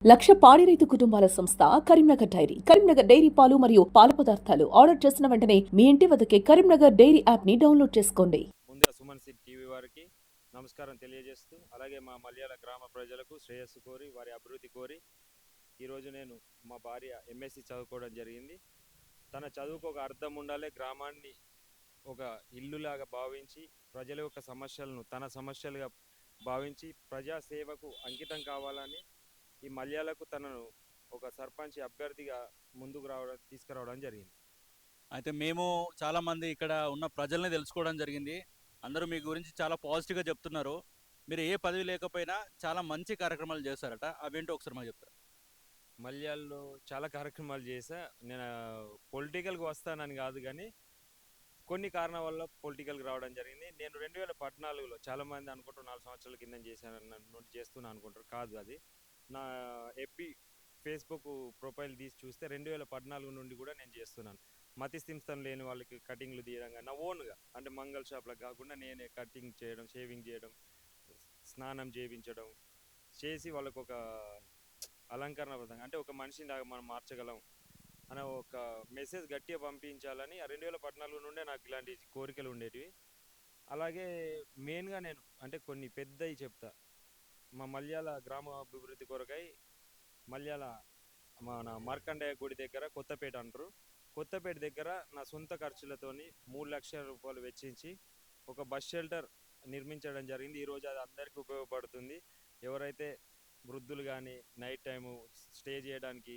లక్ష పాడి రైతు కుటుంబాల సంస్థ కరీంనగర్ డైరీ. కరీంనగర్ డైరీ పాలు మరియు పాల పదార్థాలు ఆర్డర్ చేసిన వెంటనే మీ ఇంటి వద్దకే కరీంనగర్ డైరీ యాప్ ని డౌన్లోడ్ చేసుకోండి. ముందుగా సుమన్ సిటీ టీవీ వారికి నమస్కారం తెలియజేస్తూ, అలాగే మా మలయాళ గ్రామ ప్రజలకు శ్రేయస్సు కోరి వారి అభివృద్ధి కోరి ఈరోజు నేను మా భార్య ఎంఎస్సి చదువుకోవడం జరిగింది. తన చదువుకు ఒక అర్థం ఉండాలి, గ్రామాన్ని ఒక ఇల్లులాగా భావించి ప్రజల యొక్క సమస్యలను తన సమస్యలుగా భావించి ప్రజాసేవకు అంకితం కావాలని ఈ మలయాళకు తనను ఒక సర్పంచ్ అభ్యర్థిగా ముందుకు తీసుకురావడం జరిగింది. అయితే మేము చాలామంది ఇక్కడ ఉన్న ప్రజల్ని తెలుసుకోవడం జరిగింది. అందరూ మీ గురించి చాలా పాజిటివ్గా చెప్తున్నారు. మీరు ఏ పదవి లేకపోయినా చాలా మంచి కార్యక్రమాలు చేస్తారట, అవేంటో ఒకసారి మాకు చెప్తారా? మలయాళంలో చాలా కార్యక్రమాలు చేశా. నేను పొలిటికల్గా వస్తానని కాదు, కానీ కొన్ని కారణాల వల్ల పొలిటికల్కి రావడం జరిగింది. నేను 2014లో చాలామంది అనుకుంటారు 4 సంవత్సరాల కింద చేశాను చేస్తున్నా అనుకుంటారు. కాదు, అది నా ఎఫ్బి ఫేస్బుక్ ప్రొఫైల్ తీసి చూస్తే 2014 నుండి కూడా నేను చేస్తున్నాను. మతి స్థిమితం లేని వాళ్ళకి కటింగ్లు తీయడం, నా ఓన్గా అంటే మంగళ షాప్లకు కాకుండా నేనే కటింగ్ చేయడం, షేవింగ్ చేయడం, స్నానం చేయించడం చేసి వాళ్ళకు ఒక అలంకరణ విధంగా అంటే ఒక మనిషిని లాగా మనం మార్చగలం అనే ఒక మెసేజ్ గట్టిగా పంపించాలని 2014 నుండే నాకు ఇలాంటి కోరికలు ఉండేటివి. అలాగే మెయిన్గా నేను అంటే కొన్ని పెద్దవి చెప్తా. మా మలయాళ గ్రామ అభివృద్ధి కొరకై మలయాళ మన మార్కండేయ గుడి దగ్గర కొత్తపేట అంటారు, కొత్తపేట దగ్గర నా సొంత ఖర్చులతోని 3 లక్షల రూపాయలు వెచ్చించి ఒక బస్ షెల్టర్ నిర్మించడం జరిగింది. ఈరోజు అది అందరికీ ఉపయోగపడుతుంది. ఎవరైతే వృద్ధులు కానీ నైట్ టైము స్టే చేయడానికి,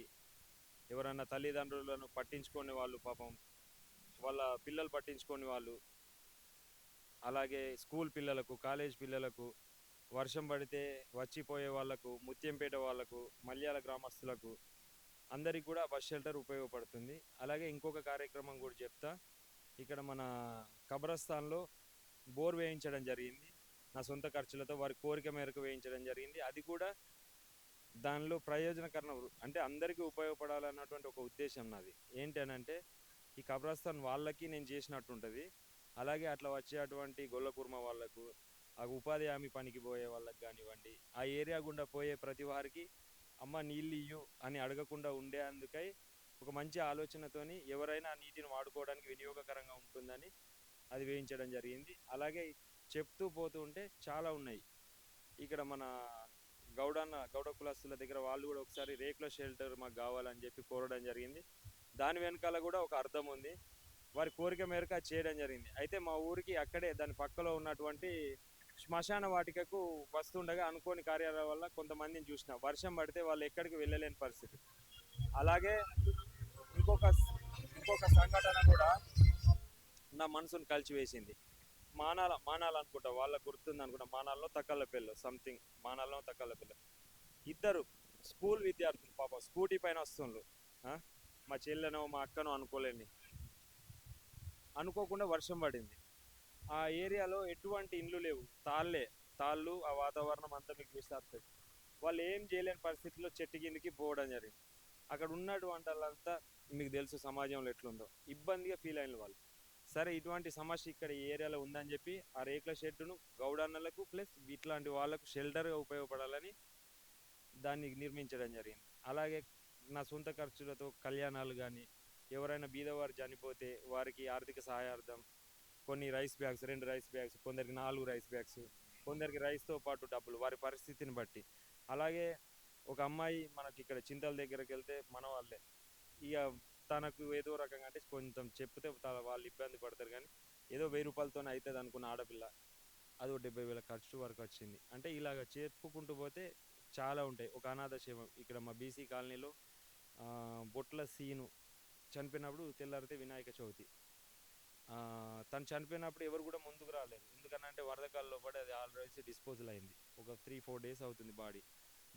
ఎవరైనా తల్లిదండ్రులను పట్టించుకునే వాళ్ళు, పాపం వాళ్ళ పిల్లలు పట్టించుకునే వాళ్ళు, అలాగే స్కూల్ పిల్లలకు, కాలేజ్ పిల్లలకు, వర్షం పడితే వచ్చిపోయే వాళ్లకు, ముత్యంపేట వాళ్లకు, మలయాళ గ్రామస్తులకు అందరికి కూడా బస్ షెల్టర్ ఉపయోగపడుతుంది. అలాగే ఇంకొక కార్యక్రమం కూడా చెప్తా. ఇక్కడ మన కబ్రస్థాన్లో బోర్ వేయించడం జరిగింది. నా సొంత ఖర్చులతో వారి కోరిక మేరకు వేయించడం జరిగింది. అది కూడా దానిలో ప్రయోజనకరణ అంటే అందరికీ ఉపయోగపడాలన్నటువంటి ఒక ఉద్దేశం నాది. ఏంటి అని అంటే ఈ కబ్రస్థాన్ వాళ్ళకి నేను చేసినట్టు ఉంటుంది. అలాగే అట్లా వచ్చేటువంటి గొల్లకుర్మ వాళ్ళకు, ఆ ఉపాధి హామీ పనికి పోయే వాళ్ళకి కానివ్వండి, ఆ ఏరియా గుండా పోయే ప్రతి వారికి అమ్మ నీళ్ళు ఇయ్యు అని అడగకుండా ఉండేందుకై ఒక మంచి ఆలోచనతోని ఎవరైనా నీటిని వాడుకోవడానికి వినియోగకరంగా ఉంటుందని అది వేయించడం జరిగింది. అలాగే చెప్తూ పోతూ ఉంటే చాలా ఉన్నాయి. ఇక్కడ మన గౌడ కులస్తుల దగ్గర వాళ్ళు కూడా ఒకసారి రేకుల షెల్టర్ మాకు కావాలని చెప్పి కోరడం జరిగింది. దాని వెనకాల కూడా ఒక అర్థం ఉంది. వారి కోరిక మేరకు అది చేయడం జరిగింది. అయితే మా ఊరికి అక్కడే దాని పక్కలో ఉన్నటువంటి శ్మశాన వాటికకు వస్తుండగా అనుకోని కార్యాల వల్ల కొంతమందిని చూసిన, వర్షం పడితే వాళ్ళు ఎక్కడికి వెళ్ళలేని పరిస్థితి. అలాగే ఇంకొక ఇంకొక సంఘటన కూడా నా మనసును కలిచివేసింది. మానాలు అనుకుంటా, వాళ్ళకు గుర్తుంది అనుకుంటా, మానాల్లో తక్కలపల్లి సంథింగ్, మానాల్లో తక్కలపల్లి ఇద్దరు స్కూల్ విద్యార్థులు పాపం స్కూటీ పైన వస్తుండ్రు. మా చెల్లెనో మా అక్కనో అనుకోకుండా వర్షం పడింది. ఆ ఏరియాలో ఎటువంటి ఇండ్లు లేవు, తాళ్ళు, ఆ వాతావరణం అంతా మీకు చూస్తే వాళ్ళు ఏం చేయలేని పరిస్థితిలో చెట్టు కిందికి పోవడం జరిగింది. అక్కడ ఉన్నటువంటి వాళ్ళంతా మీకు తెలుసు సమాజంలో ఎట్లుందో, ఇబ్బందిగా ఫీల్ అయిన వాళ్ళు. సరే, ఇటువంటి సమస్య ఇక్కడ ఈ ఏరియాలో ఉందని చెప్పి ఆ రేకుల షెడ్డును గౌడన్నలకు ప్లస్ ఇట్లాంటి వాళ్ళకు షెల్టర్గా ఉపయోగపడాలని దాన్ని నిర్మించడం జరిగింది. అలాగే నా సొంత ఖర్చులతో కళ్యాణాలు కానీ, ఎవరైనా బీదవారు చనిపోతే వారికి ఆర్థిక సహాయార్థం కొన్ని రైస్ బ్యాగ్స్, 2 రైస్ బ్యాగ్స్, కొందరికి 4 రైస్ బ్యాగ్స్, కొందరికి రైస్తో పాటు డబ్బులు వారి పరిస్థితిని బట్టి. అలాగే ఒక అమ్మాయి మనకి ఇక్కడ చింతల దగ్గరికి వెళ్తే మన వాళ్ళే, ఇక తనకు ఏదో రకంగా అంటే కొంచెం చెప్తే వాళ్ళు ఇబ్బంది పడతారు, కానీ ఏదో 1000 రూపాయలతోనే అవుతుంది అనుకున్న ఆడపిల్ల అదో 70,000 ఖర్చు వరకు వచ్చింది. అంటే ఇలాగ చెప్పుకుంటూ పోతే చాలా ఉంటాయి. ఒక అనాథ శవం ఇక్కడ మా బీసీ కాలనీలో బొట్ల సీను చనిపోయినప్పుడు తెల్లారితే వినాయక చవితి, తను చనిపోయినప్పుడు ఎవరు కూడా ముందుకు రాలేదు. ఎందుకనంటే వరదకాల్లో పడి అది ఆల్రెడీ డిస్పోజల్ అయింది. ఒక 3-4 డేస్ అవుతుంది బాడీ.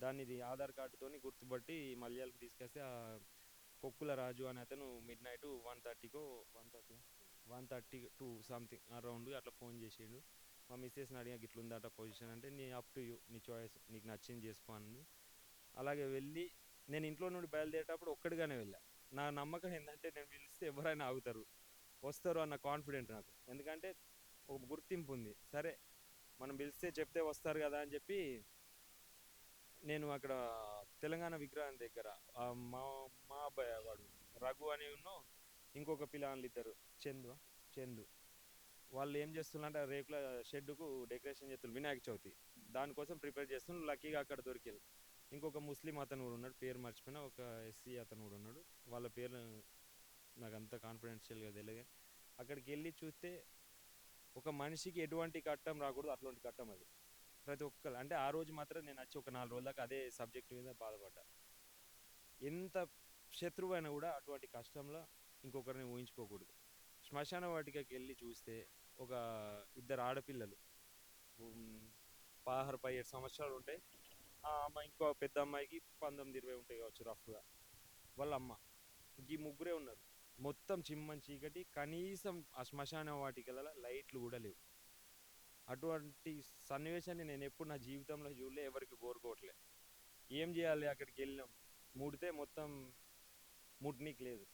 దాన్ని ఇది ఆధార్ కార్డుతోని గుర్తుపట్టి మలయాళకి తీసుకొస్తే ఆ కొక్కుల రాజు అని అతను మిడ్ నైట్ 1:30 సంథింగ్ అరౌండ్ అట్లా ఫోన్ చేసిండు. మా మిస్సెస్ని అడిగా ఇట్లుందట పొజిషన్ అంటే, నీ అప్ టు యూ, నీ చాయిస్, నీకు నచ్చింది చేసుకో అని. అలాగే వెళ్ళి నేను ఇంట్లో నుండి బయలుదేరేటప్పుడు ఒక్కడిగానే వెళ్ళా. నా నమ్మకం ఏంటంటే నేను పిలిస్తే ఎవరైనా ఆగుతారు, వస్తారు అన్న కాన్ఫిడెంట్ నాకు. ఎందుకంటే ఒక గుర్తింపు ఉంది. సరే, మనం పిలిస్తే చెప్తే వస్తారు కదా అని చెప్పి నేను అక్కడ తెలంగాణ విగ్రహం దగ్గర ఆ, మా మా అబ్బాయి వాడు రఘు అని ఇంకొక పిల్లలు ఇద్దరు చందు వాళ్ళు ఏం చేస్తున్నారంటే ఆ రేకుల షెడ్డుకు డెకరేషన్ చేస్తున్నారు వినాయక చవితి దానికోసం ప్రిపేర్ చేస్తున్నారు. లక్కీగా అక్కడ దొరికారు. ఇంకొక ముస్లిం అతను కూడా ఉన్నాడు, పేరు మర్చిపోయినా, ఒక ఎస్సీ అతను కూడా ఉన్నాడు. వాళ్ళ పేర్లు నాకు అంత కాన్ఫిడెన్షియల్గా తెలియదు. అక్కడికి వెళ్ళి చూస్తే ఒక మనిషికి ఎటువంటి కట్టం రాకూడదు, అట్లాంటి కట్టం అది. ప్రతి ఒక్కరు అంటే ఆ రోజు మాత్రం నేను వచ్చి ఒక 4 రోజుల దాకా అదే సబ్జెక్ట్ మీద బాధపడ్డా. ఎంత శత్రువు అయినా కూడా అటువంటి కష్టంలో ఇంకొకరిని ఊహించుకోకూడదు. శ్మశాన వాటికకి వెళ్ళి చూస్తే ఒక ఇద్దరు ఆడపిల్లలు, 16-17 సంవత్సరాలు ఉంటాయి. ఆ అమ్మాయి ఇంకో పెద్ద అమ్మాయికి 19-20 ఉంటాయి కావచ్చు రఫ్గా. వాళ్ళ అమ్మ ఈ ముగ్గురే ఉన్నారు. మొత్తం చిమ్మని చీకటి, కనీసం ఆ శ్మశాన వాటికల లైట్లు కూడా లేవు. అటువంటి సన్నివేశాన్ని నేను ఎప్పుడు నా జీవితంలో చూడలే, ఎవరికి కోరుకోవట్లే. ఏం చేయాలి, అక్కడికి వెళ్ళినాం, ముడితే మొత్తం ముట్నీకి లేదు.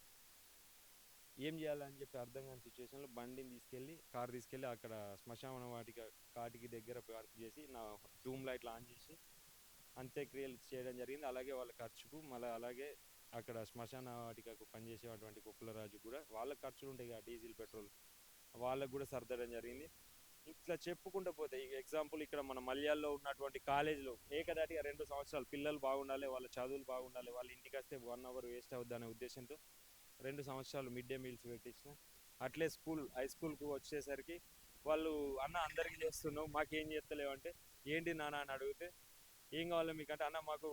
ఏం చేయాలని చెప్పి అర్థం కాని సిచ్యువేషన్లో బండిని కారు తీసుకెళ్ళి అక్కడ శ్మశాన వాటిక కాటికి దగ్గర పార్క్ చేసి నా డూమ్ లైట్లు ఆన్ చేసి అంత్యక్రియలు చేయడం జరిగింది. అలాగే వాళ్ళ ఖర్చుకు మళ్ళీ అలాగే అక్కడ శ్మశాన వాటికకు పనిచేసేటువంటి కుప్పలరాజు కూడా వాళ్ళ ఖర్చులు ఉంటాయి కదా, డీజిల్ పెట్రోల్, వాళ్ళకు కూడా సర్దడం జరిగింది. ఇట్లా చెప్పుకుంటూ పోతే ఈ ఎగ్జాంపుల్ ఇక్కడ మన మల్యాల్లో ఉన్నటువంటి కాలేజీలో ఏకదాటిగా 2 సంవత్సరాలు పిల్లలు బాగుండాలి, వాళ్ళ చదువులు బాగుండాలి, వాళ్ళ ఇంటికి వస్తే 1 అవర్ వేస్ట్ అవుద్ది అనే ఉద్దేశంతో 2 సంవత్సరాలు మిడ్ డే మీల్స్ పెట్టించిన. అట్లే హై స్కూల్కు వచ్చేసరికి వాళ్ళు అన్న అందరికీ చేస్తున్నావు మాకేం చేస్తలేవు అంటే, ఏంటి నాన్న అని అడిగితే, ఏం కావాలి మీకు అంటే, అన్న మాకు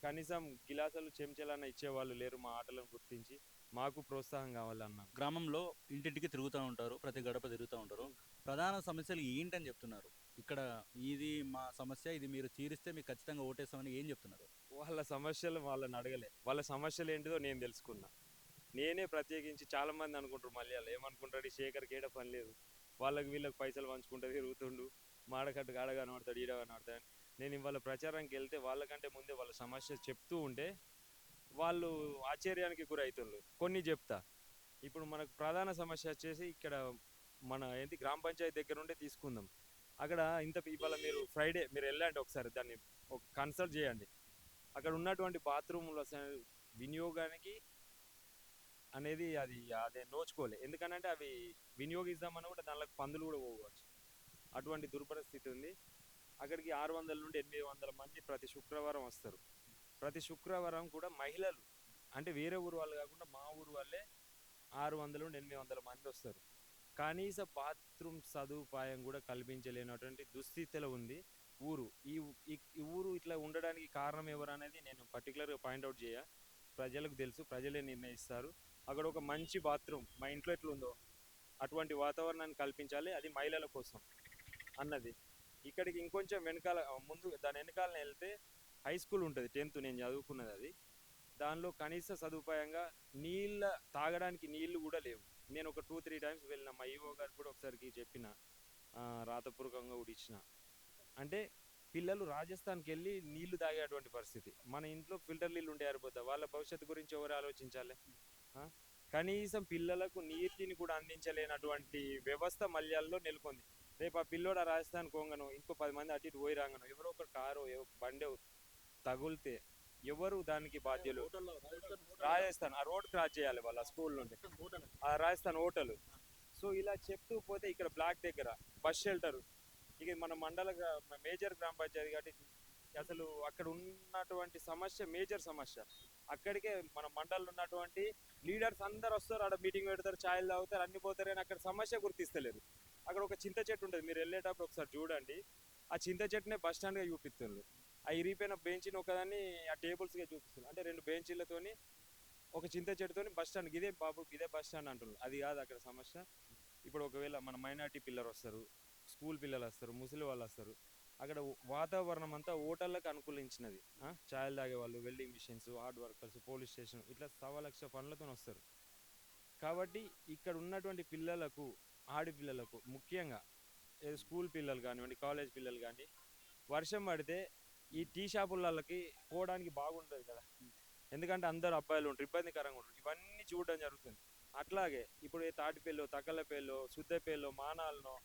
కనీసం గిలాసులు చెంచాలన్న ఇచ్చేవాళ్ళు లేరు, మా ఆటలను గుర్తించి మాకు ప్రోత్సాహం కావాలన్న. గ్రామంలో ఇంటింటికి తిరుగుతూ ఉంటారు, ప్రతి గడప తిరుగుతూ ఉంటారు. ప్రధాన సమస్యలు ఏంటని చెప్తున్నారు? ఇక్కడ ఇది మా సమస్య, ఇది మీరు తీరిస్తే మీకు ఖచ్చితంగా ఓటేస్తామని ఏం చెప్తున్నారు? వాళ్ళ సమస్యలు వాళ్ళని అడగలే, వాళ్ళ సమస్యలు ఏంటిదో నేను తెలుసుకున్నా. నేనే ప్రత్యేకించి చాలా మంది అనుకుంటారు మలయాళం ఏమనుకుంటాడు, ఈ శేఖర్కి ఏడ పని లేదు, వాళ్ళకి వీళ్ళకి పైసలు పంచుకుంటూ తిరుగుతుండు, మాడకట్టు కాడ కనబడతాడు, ఈడ కనబడతాడు. నేను ఇవాళ ప్రచారానికి వెళ్తే వాళ్ళకంటే ముందే వాళ్ళ సమస్య చెప్తూ ఉంటే వాళ్ళు ఆశ్చర్యానికి గురవుతుండ్రు. కొన్ని చెప్తా. ఇప్పుడు మనకు ప్రధాన సమస్య వచ్చేసి ఇక్కడ మన గ్రామ పంచాయతీ దగ్గర ఉండే తీసుకుందాం. అక్కడ ఇవాళ మీరు ఫ్రైడే మీరు వెళ్ళండి, ఒకసారి దాన్ని కన్సల్ట్ చేయండి. అక్కడ ఉన్నటువంటి బాత్రూములు వినియోగానికి అనేది అదే నోచుకోలే. ఎందుకంటే అవి వినియోగిద్దామని కూడా దానిలో పందులు కూడా పోవచ్చు. అటువంటి దుర్పరిస్థితి ఉంది. అక్కడికి 600 నుండి 800 మంది ప్రతి శుక్రవారం వస్తారు. ప్రతి శుక్రవారం కూడా మహిళలు, అంటే వేరే ఊరు వాళ్ళు కాకుండా మా ఊరు వాళ్ళే 600 నుండి 800 మంది వస్తారు. కనీస బాత్రూమ్ సదుపాయం కూడా కల్పించలేనటువంటి దుస్థితిలో ఉంది ఊరు. ఈ ఊరు ఇట్లా ఉండడానికి కారణం ఎవరు అనేది నేను పర్టికులర్గా పాయింట్అవుట్ చేయ, ప్రజలకు తెలుసు, ప్రజలే నిర్ణయిస్తారు. అక్కడ ఒక మంచి బాత్రూమ్ మా ఇంట్లో ఎట్లుందో అటువంటి వాతావరణాన్ని కల్పించాలి, అది మహిళల కోసం అన్నది. ఇక్కడికి ఇంకొంచెం ముందు దాని వెనకాలనే వెళ్తే హై స్కూల్ ఉంటుంది, 10th నేను చదువుకున్నది అది. దానిలో కనీస సదుపాయంగా తాగడానికి నీళ్లు కూడా లేవు. నేను ఒక 2-3 టైమ్స్ వెళ్ళిన, మా ఈవో గారు కూడా ఒకసారికి చెప్పిన, రాతపూర్వకంగా కూడా ఇచ్చిన. అంటే పిల్లలు రాజస్థాన్కి వెళ్ళి నీళ్లు తాగేటువంటి పరిస్థితి. మన ఇంట్లో ఫిల్టర్ నీళ్ళు ఉండే ఆరిపోతా, వాళ్ళ భవిష్యత్తు గురించి ఎవరు ఆలోచించాలి? కనీసం పిల్లలకు నీటిని కూడా అందించలేనటువంటి వ్యవస్థ మల్యాల్లో నెలకొంది. రేపు ఆ పిల్లోడు రాజస్థాన్ కోంగను ఇంకో 10 మంది అటు ఇటు పోయి రాగను, ఎవరో ఒక కారు బండి తగులితే ఎవరు దానికి బాధ్యులు? రాజస్థాన్ ఆ రోడ్ క్రాస్ చేయాలి వాళ్ళ స్కూల్ నుండి, ఆ రాజస్థాన్ హోటల్. సో ఇలా చెప్తూ పోతే ఇక్కడ బ్లాక్ దగ్గర బస్ షెల్టర్, ఇక మన మేజర్ గ్రామ పంచాయతీ కాబట్టి అసలు అక్కడ ఉన్నటువంటి సమస్య మేజర్ సమస్య. అక్కడికే మన మండలంలో ఉన్నటువంటి లీడర్స్ అందరు వస్తారు, ఆడ మీటింగ్ పెడతారు, ఛాయలు తాగుతారు, అన్ని పోతారు, అని అక్కడ సమస్య గుర్తిస్తలేరు. అక్కడ ఒక చింత చెట్టు ఉంటుంది, మీరు వెళ్ళేటప్పుడు ఒకసారి చూడండి. ఆ చింత చెట్టునే బస్ స్టాండ్గా చూపిస్తున్నారు. ఆ ఇరిగిపోయిన బెంచ్ని ఒకదాన్ని ఆ టేబుల్స్గా చూపిస్తున్నారు. అంటే 2 బెంచీలతోని ఒక చింత చెట్టుతోని బస్ స్టాండ్, ఇదే బాబు ఇదే బస్ స్టాండ్ అంటున్నారు. అది కాదు అక్కడ సమస్య. ఇప్పుడు ఒకవేళ మన మైనార్టీ పిల్లలు వస్తారు, స్కూల్ పిల్లలు వస్తారు, ముసలి వాళ్ళు వస్తారు, అక్కడ వాతావరణం అంతా హోటళ్ళకు అనుకూలించినది. ఛాయలు తాగేవాళ్ళు, welding machines, hard workers, police station, ఇట్లా 1,00,000 పనులతో వస్తారు. కాబట్టి ఇక్కడ ఉన్నటువంటి పిల్లలకు, ఆడపిల్లలకు ముఖ్యంగా స్కూల్ పిల్లలు కానివ్వండి, కాలేజ్ పిల్లలు కానీ, వర్షం పడితే ఈ టీ షాపులకి పోవడానికి బాగుంటుంది కదా, ఎందుకంటే అందరు అబ్బాయిలు ఉంటారు, ఇబ్బందికరంగా ఉంటారు. ఇవన్నీ చూడడం జరుగుతుంది. అట్లాగే ఇప్పుడు తాటిపల్లి, తక్కలపల్లి, సుద్దపల్లి, మానాలనో,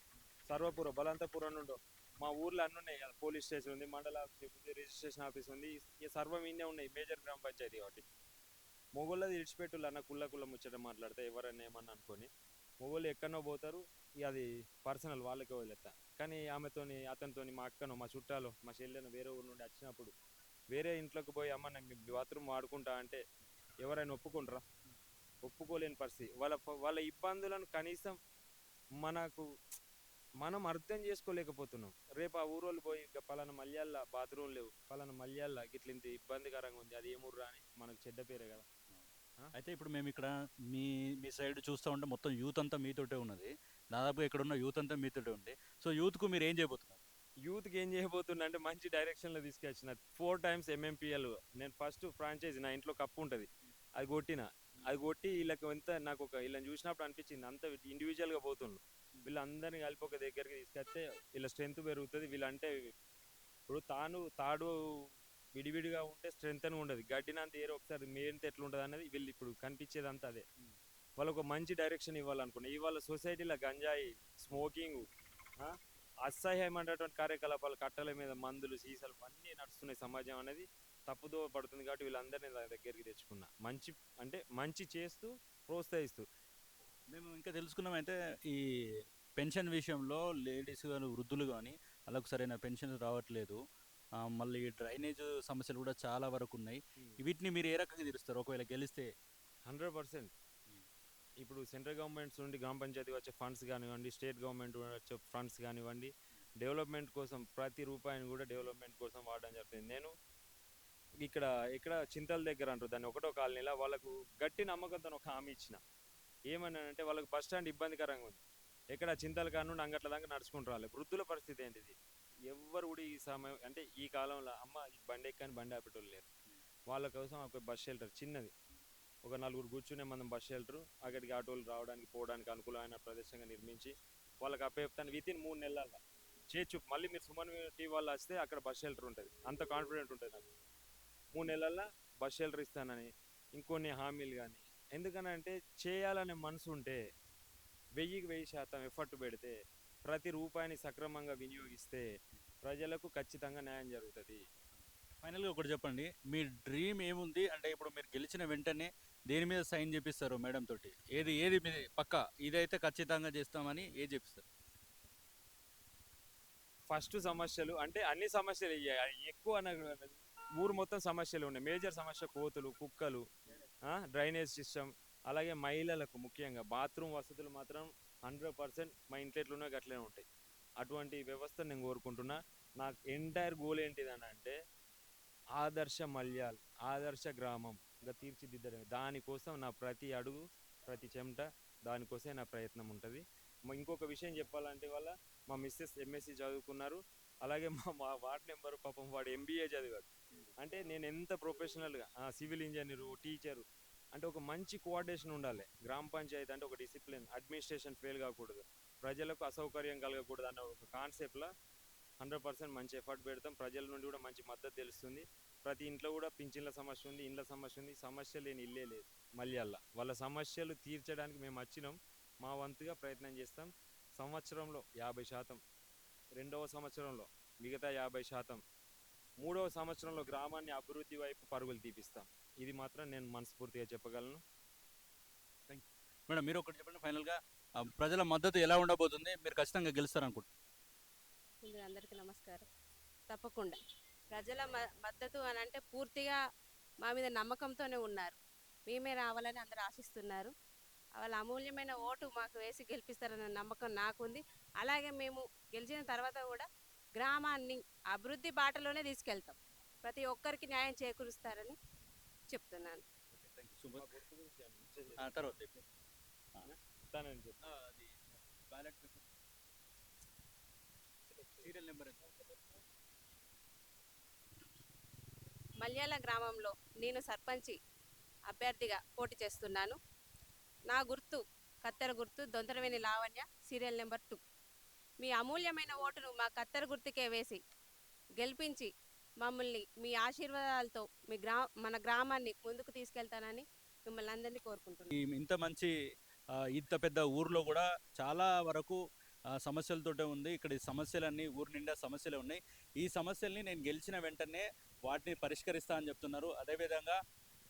సర్వపురం, బలంతపురం నుండో మా ఊర్లో అన్నీ ఉన్నాయి కదా, పోలీస్ స్టేషన్ ఉంది, మండల ఆఫీస్ ఉంది, రిజిస్ట్రేషన్ ఆఫీస్ ఉంది, ఈ సర్వం ఇన్నే ఉన్నాయి మేజర్ గ్రామ పంచాయతీ కాబట్టి. మొగోళ్ళది ఇడిచిపెట్టులు అన్న కుళ్ళ ముచ్చట మాట్లాడితే ఎవరైనా ఏమన్నా అనుకొని మొగోళ్ళు ఎక్కడనో పోతారు, ఇక అది పర్సనల్ వాళ్ళకే వదిలేస్తా. కానీ ఆమెతోని అతనితోని మా అక్కనో మా చుట్టాలో మా చెల్లెనో వేరే ఊరు నుండి వచ్చినప్పుడు వేరే ఇంట్లోకి పోయి అమ్మ నాకు బాత్రూమ్ వాడుకుంటా అంటే ఎవరైనా ఒప్పుకుంటారా? ఒప్పుకోలేని పరిస్థితి. వాళ్ళ ఇబ్బందులను కనీసం మనకు మనం అర్థం చేసుకోలేకపోతున్నాం. రేపు ఆ ఊరోళ్ళు పోయి ఇక పలానా మల్యాల బాత్రూమ్ లేవు, పలానా మల్యాల గిట్ల ఇంత ఇబ్బందికరంగా ఉంది, అది ఏముర్రా అని మనకు చెడ్డ పేరే కదా. అయితే ఇప్పుడు మేము ఇక్కడ మీ మీ సైడ్ చూస్తూ ఉంటే మొత్తం యూత్ అంతా మీతోటే ఉన్నది. దాదాపుగా ఇక్కడ ఉన్న యూత్ అంతా మీతోటే ఉంది. సో యూత్కు మీరు ఏం చేయబోతున్నారు? యూత్కి ఏం చేయబోతున్నా అంటే మంచి డైరెక్షన్లో తీసుకొచ్చిన 4 times ఎంఎంపీఎల్. నేను ఫస్ట్ ఫ్రాంచైజీ నా ఇంట్లో కప్పు ఉంటుంది, అది కొట్టిన. అది కొట్టి వీళ్ళకి ఎంత నాకు వీళ్ళని చూసినప్పుడు అనిపించింది అంత ఇండివిజువల్గా పోతుండ్రు, వీళ్ళందరినీ కలిపి ఒక దగ్గరికి తీసుకొస్తే వీళ్ళ స్ట్రెంత్ పెరుగుతుంది. వీళ్ళంటే ఇప్పుడు తాడు విడివిడిగా ఉంటే స్ట్రెంత్ అని ఉండదు, గడ్డినంత ఏరో ఒకసారి మేరితే ఎట్లుంటుంది అనేది వీళ్ళు ఇప్పుడు కనిపించేదంతా అదే. వాళ్ళకు ఒక మంచి డైరెక్షన్ ఇవ్వాలనుకున్నా. ఇవాళ సొసైటీలో గంజాయి, స్మోకింగ్, అసహ్యమైనటువంటి కార్యకలాపాలు, కట్టల మీద మందులు, సీసాలు అన్నీ నడుస్తున్నాయి. సమాజం అనేది తప్పుదో పడుతుంది కాబట్టి వీళ్ళందరినీ నా దగ్గరికి తెచ్చుకున్నా. మంచి అంటే మంచి చేస్తూ ప్రోత్సహిస్తూ. మేము ఇంకా తెలుసుకున్నామైతే ఈ పెన్షన్ విషయంలో లేడీస్ కానీ వృద్ధులు కానీ వాళ్ళకు సరైన పెన్షన్ రావట్లేదు. మళ్ళీ డ్రైనేజ్ సమస్యలు కూడా చాలా వరకు ఉన్నాయి. వీటిని మీరు ఏ రకంగా తీరుస్తారు ఒకవేళ గెలిస్తే? 100%. ఇప్పుడు సెంట్రల్ గవర్నమెంట్స్ నుండి గ్రామ పంచాయతీ వచ్చే ఫండ్స్ కానివ్వండి, స్టేట్ గవర్నమెంట్ వచ్చే ఫండ్స్ కానివ్వండి, డెవలప్మెంట్ కోసం ప్రతి రూపాయిని కూడా డెవలప్మెంట్ కోసం వాడడం జరుగుతుంది. నేను ఇక్కడ చింతల దగ్గర అంటారు దాన్ని, ఒకటో కాలనీలో వాళ్ళకు గట్టి నమ్మకంతో ఒక హామీ ఇచ్చిన. ఏమన్నానంటే వాళ్ళకు బస్ స్టాండ్ ఇబ్బందికరంగా ఉంది, ఎక్కడ చింతల కాడ నుండి అంగట్ల దాకా నడుచుకుంటూ రాలేదు. వృద్ధుల పరిస్థితి ఏంటిది? ఎవ్వరు కూడా ఈ సమయం అంటే ఈ కాలంలో అమ్మ ఈ బండి ఎక్కని బండి ఆపేటోళ్ళు లేరు. వాళ్ళ కోసం ఒక బస్ షెల్టర్ చిన్నది, ఒక 4 కూర్చునే మనం బస్ షెల్టర్ అక్కడికి ఆటోలు రావడానికి పోవడానికి అనుకూలమైన ప్రదేశంగా నిర్మించి వాళ్ళకి అప్పచెప్తాను. వితిన్ 3 నెలల్లో చేయొచ్చు. మళ్ళీ మీరు సుమన్ టీవీ వాళ్ళు వస్తే అక్కడ బస్ షెల్టర్ ఉంటుంది, అంత కాన్ఫిడెంట్ ఉంటుంది నాకు. 3 నెలల్లో బస్ షెల్టర్ ఇస్తానని ఇంకొన్ని హామీలు కానీ. ఎందుకనంటే చేయాలనే మనసు ఉంటే 1000కి 1000% ఎఫర్ట్ పెడితే ప్రతి రూపాయిని సక్రమంగా వినియోగిస్తే ప్రజలకు ఖచ్చితంగా న్యాయం జరుగుతుంది. ఫైనల్గా ఒకటి చెప్పండి, మీ డ్రీమ్ ఏముంది? అంటే ఇప్పుడు మీరు గెలిచిన వెంటనే దేని మీద సైన్ చేపిస్తారు మేడం తోటి? ఏది మీది పక్కా ఇదైతే ఖచ్చితంగా చేస్తామని ఏది చెప్పిస్తారు? ఫస్ట్ సమస్యలు అంటే అన్ని సమస్యలు ఎక్కువ ఊరు మొత్తం సమస్యలు ఉన్నాయి. మేజర్ సమస్య కోతులు, కుక్కలు, డ్రైనేజ్ సిస్టమ్, అలాగే మహిళలకు ముఖ్యంగా బాత్రూమ్ వసతులు మాత్రం 100% మా ఇంట్లో ఎట్లున్నా అట్లనే ఉంటాయి. అటువంటి వ్యవస్థ నేను కోరుకుంటున్నా. నాకు ఎంటైర్ గోల్ ఏంటిదని అంటే ఆదర్శ మల్యాల్, ఆదర్శ గ్రామంగా తీర్చిదిద్దడమే. దానికోసం నా ప్రతి అడుగు, ప్రతి చెమట దానికోసమే నా ప్రయత్నం ఉంటుంది. ఇంకొక విషయం చెప్పాలంటే వాళ్ళ మా మిస్సెస్ ఎంఎస్సి చదువుకున్నారు, అలాగే మా వార్డ్ నెంబర్ పాపం వాడు ఎంబీఏ చదివాడు. అంటే నేను ఎంత ప్రొఫెషనల్గా సివిల్ ఇంజనీరు, టీచరు, అంటే ఒక మంచి కోఆర్డినేషన్ ఉండాలి. గ్రామ పంచాయతీ అంటే ఒక డిసిప్లిన్, అడ్మినిస్ట్రేషన్ ఫెయిల్ కాకూడదు, ప్రజలకు అసౌకర్యం కలగకూడదు అన్న ఒక కాన్సెప్ట్లో 100% మంచి ఎఫర్ట్ పెడతాం. ప్రజల నుండి కూడా మంచి మద్దతు తెలుస్తుంది. ప్రతి ఇంట్లో కూడా పింఛన్ల సమస్య ఉంది, ఇండ్ల సమస్య ఉంది. సమస్య లేని ఇల్లే లేదు మల్యాల. వాళ్ళ సమస్యలు తీర్చడానికి మేము వచ్చినాం, మా వంతుగా ప్రయత్నం చేస్తాం. సంవత్సరంలో 50%, రెండవ సంవత్సరంలో మిగతా 50%, మూడవ సంవత్సరంలో గ్రామాన్ని అభివృద్ధి వైపు పరుగులు తీపిస్తాం. ఇది మాత్రం నేను మనస్ఫూర్తిగా చెప్పగలను. మేడం మీరు ఒకటి చెప్పండి ఫైనల్గా, ప్రజల మద్దతు ఎలా ఉండబోతుంది? మీరు ఖచ్చితంగా గెలుస్తారనుకుంటున్నారు? ముందుగా అందరికీ నమస్కారం. తప్పకుండా ప్రజల మద్దతు అని అంటే పూర్తిగా మా మీద నమ్మకంతోనే ఉన్నారు. మేమే రావాలని అందరూ ఆశిస్తున్నారు. వాళ్ళ అమూల్యమైన ఓటు మాకు వేసి గెలిపిస్తారన్న నమ్మకం నాకుంది. అలాగే మేము గెలిచిన తర్వాత కూడా గ్రామాన్ని అభివృద్ధి బాటలోనే తీసుకెళ్తాం. ప్రతి ఒక్కరికి న్యాయం చేకూరుస్తారని చెప్తున్నాను. తర్వాత సీరియల్ నెంబర్ మల్యాల గ్రామంలో నేను సర్పంచి అభ్యర్థిగా పోటీ చేస్తున్నాను. నా గుర్తు కత్తెర గుర్తు, దొంతరవేణి లావణ్య, సీరియల్ నెంబర్ 2. మీ అమూల్యమైన ఓటును మా కత్తెర గుర్తుకే వేసి గెలిపించి మమ్మల్ని మీ ఆశీర్వాదాలతో మన గ్రామాన్ని ముందుకు తీసుకెళ్తానని మిమ్మల్ని అందరినీ కోరుకుంటున్నాను. ఇంత మంచి ఇంత పెద్ద ఊర్లో కూడా చాలా వరకు సమస్యలతోటే ఉంది. ఇక్కడ ఈ సమస్యలన్నీ ఊరు నిండా సమస్యలే ఉన్నాయి. ఈ సమస్యల్ని నేను గెలిచిన వెంటనే వాటిని పరిష్కరిస్తా అని చెప్తున్నారు. అదేవిధంగా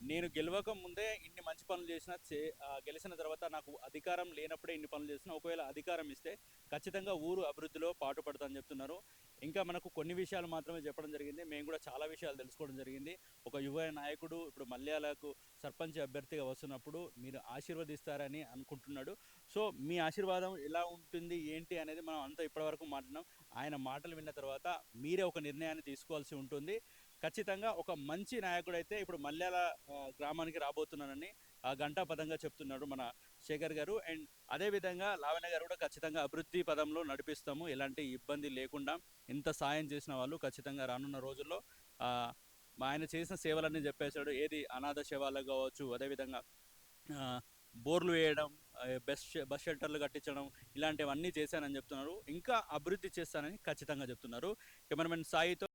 నేను గెలవక ముందే ఇన్ని మంచి పనులు చేసినా గెలిచిన తర్వాత నాకు అధికారం లేనప్పుడే ఇన్ని పనులు చేసినా, ఒకవేళ అధికారం ఇస్తే ఖచ్చితంగా ఊరు అభివృద్ధిలో పాటుపడతా అని చెప్తున్నారు. ఇంకా మనకు కొన్ని విషయాలు మాత్రమే చెప్పడం జరిగింది. మేము కూడా చాలా విషయాలు తెలుసుకోవడం జరిగింది. ఒక యువ నాయకుడు ఇప్పుడు మల్యాలకు సర్పంచ్ అభ్యర్థిగా వస్తున్నప్పుడు మీరు ఆశీర్వదిస్తారని అనుకుంటున్నాడు. సో మీ ఆశీర్వాదం ఎలా ఉంటుంది ఏంటి అనేది మనం అంతా ఇప్పటివరకు మాట్లాడినాం. ఆయన మాటలు విన్న తర్వాత మీరే ఒక నిర్ణయాన్ని తీసుకోవాల్సి ఉంటుంది. ఖచ్చితంగా ఒక మంచి నాయకుడైతే ఇప్పుడు మల్యాల గ్రామానికి రాబోతున్నానని ఘంటాపథంగా చెప్తున్నాడు మన శేఖర్ గారు. అండ్ అదేవిధంగా లావణ్య గారు కూడా ఖచ్చితంగా అభివృద్ధి పదంలో నడిపిస్తాము, ఎలాంటి ఇబ్బంది లేకుండా. ఇంత సాయం చేసిన వాళ్ళు ఖచ్చితంగా రానున్న రోజుల్లో ఆయన చేసిన సేవలన్నీ చెప్పేశాడు. ఏది అనాథ శవాలకు కావచ్చు, అదేవిధంగా బోర్లు వేయడం, బస్ షెల్టర్లు కట్టించడం, ఇలాంటివన్నీ చేశానని చెప్తున్నారు. ఇంకా అభివృద్ధి చేస్తానని ఖచ్చితంగా చెప్తున్నారు. కెమెరామెన్ సాయితో